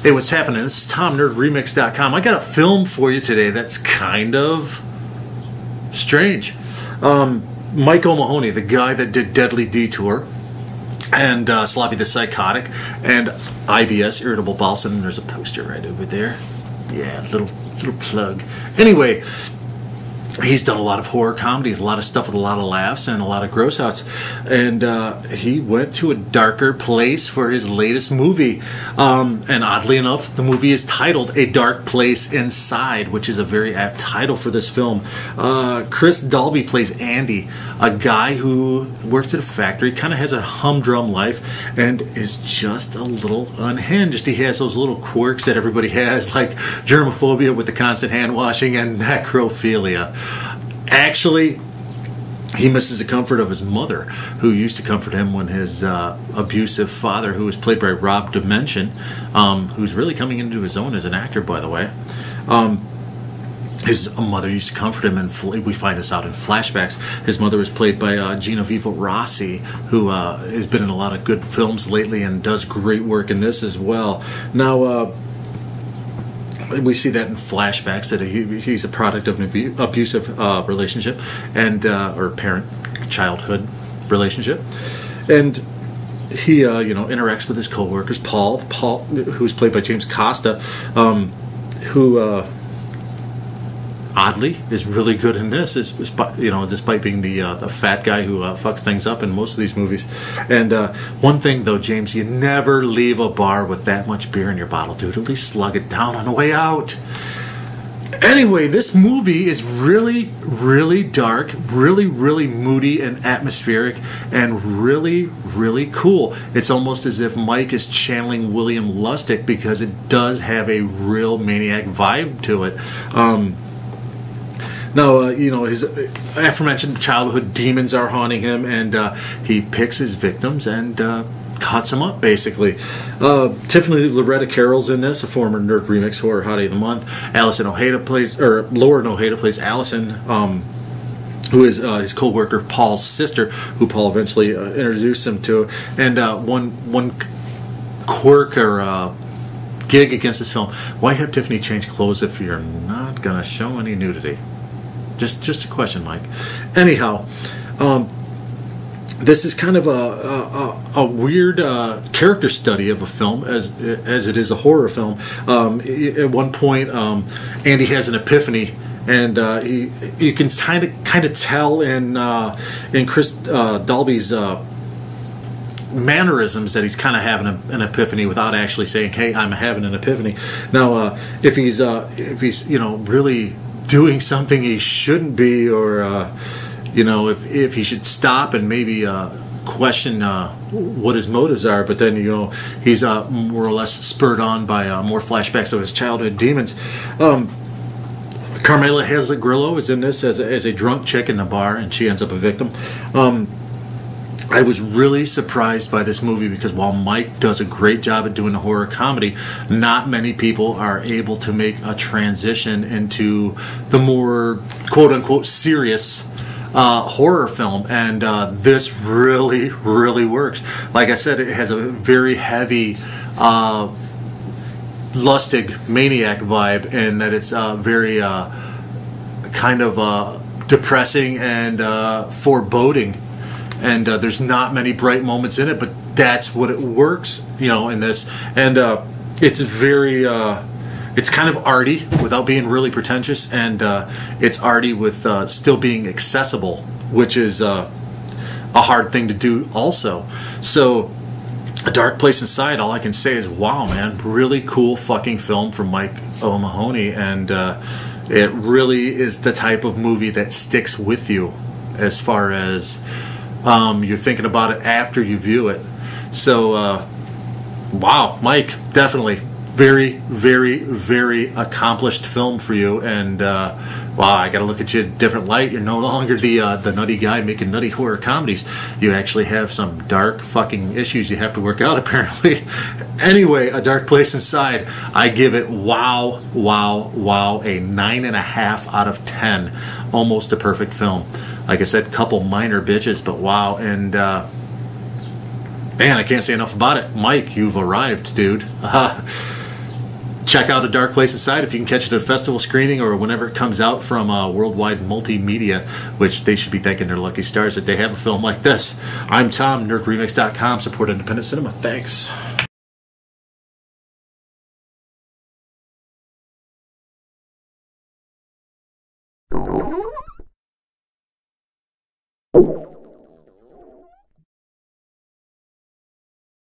Hey, what's happening? This is Tom, NerdRemix.com. I got a film for you today that's kind of strange. Mike O'Mahony, the guy that did Deadly Detour, and Sloppy the Psychotic, and IBS, Irritable Bowel Syndrome. There's a poster right over there. Yeah, little plug. Anyway, he's done a lot of horror comedies, a lot of stuff with a lot of laughs and a lot of gross outs. And he went to a darker place for his latest movie. And oddly enough, the movie is titled A Dark Place Inside, which is a very apt title for this film. Chris Dalby plays Andy, a guy who works at a factory, kind of has a humdrum life, and is just a little unhinged. He has those little quirks that everybody has, like germophobia with the constant hand washing and necrophilia. Actually, he misses the comfort of his mother, who used to comfort him when his abusive father, who was played by Rob Dimension, who's really coming into his own as an actor, by the way. His mother used to comfort him, and we find this out in flashbacks. His mother was played by Genevieve Rossi, who has been in a lot of good films lately and does great work in this as well. Now, we see that in flashbacks that he's a product of an abusive relationship and or parent-childhood relationship, and he interacts with his co-workers. Paul, who's played by James Costa, who oddly is really good in this, despite being the fat guy who fucks things up in most of these movies. And one thing though, James, you never leave a bar with that much beer in your bottle, dude. At least slug it down on the way out. Anyway, this movie is really, really dark, really, really moody and atmospheric, and really, really cool. It's almost as if Mike is channeling William Lustig, because it does have a real maniac vibe to it. Now, his aforementioned childhood demons are haunting him, and he picks his victims and cuts them up, basically. Tiffany Loretta Carroll's in this, a former Nerd Remix Horror Hottie of the Month. Lauren Ojeda plays Allison, who is his co-worker Paul's sister, who Paul eventually introduced him to. And one quirk or gig against this film: why have Tiffany change clothes if you're not going to show any nudity? Just a question, Mike. Anyhow, this is kind of a weird character study of a film, as it is a horror film. At one point, Andy has an epiphany, and you can kind of tell in Chris Dalby's mannerisms that he's kind of having an epiphany without actually saying, "Hey, I'm having an epiphany." Now, if he's really doing something he shouldn't be, or if he should stop and maybe question what his motives are, but then he's more or less spurred on by more flashbacks of his childhood demons. Carmela Hazlitt Grillo is in this as a drunk chick in the bar, and she ends up a victim. I was really surprised by this movie, because while Mike does a great job at doing a horror comedy, not many people are able to make a transition into the more quote-unquote serious horror film, and this really, really works. Like I said, it has a very heavy Lustig maniac vibe, in that it's very kind of depressing and foreboding. And there's not many bright moments in it, but that's what it works, in this. And it's very, it's kind of arty without being really pretentious, and it's arty with still being accessible, which is a hard thing to do also. So, A Dark Place Inside, all I can say is, wow, man, really cool fucking film from Mike O'Mahony, and it really is the type of movie that sticks with you, as far as you're thinking about it after you view it. So, wow, Mike, definitely very, very, very accomplished film for you. And wow, I got to look at you in a different light. You're no longer the nutty guy making nutty horror comedies. You actually have some dark fucking issues you have to work out, apparently. Anyway, A Dark Place Inside, I give it wow, a 9.5 out of 10. Almost a perfect film. Like I said, couple minor bitches, but wow. And man, I can't say enough about it. Mike, you've arrived, dude. check out A Dark Place Inside if you can catch it at a festival screening or whenever it comes out from Worldwide Multimedia, which they should be thanking their lucky stars that they have a film like this. I'm Tom, NerdRemix.com. Support independent cinema. Thanks. Oh.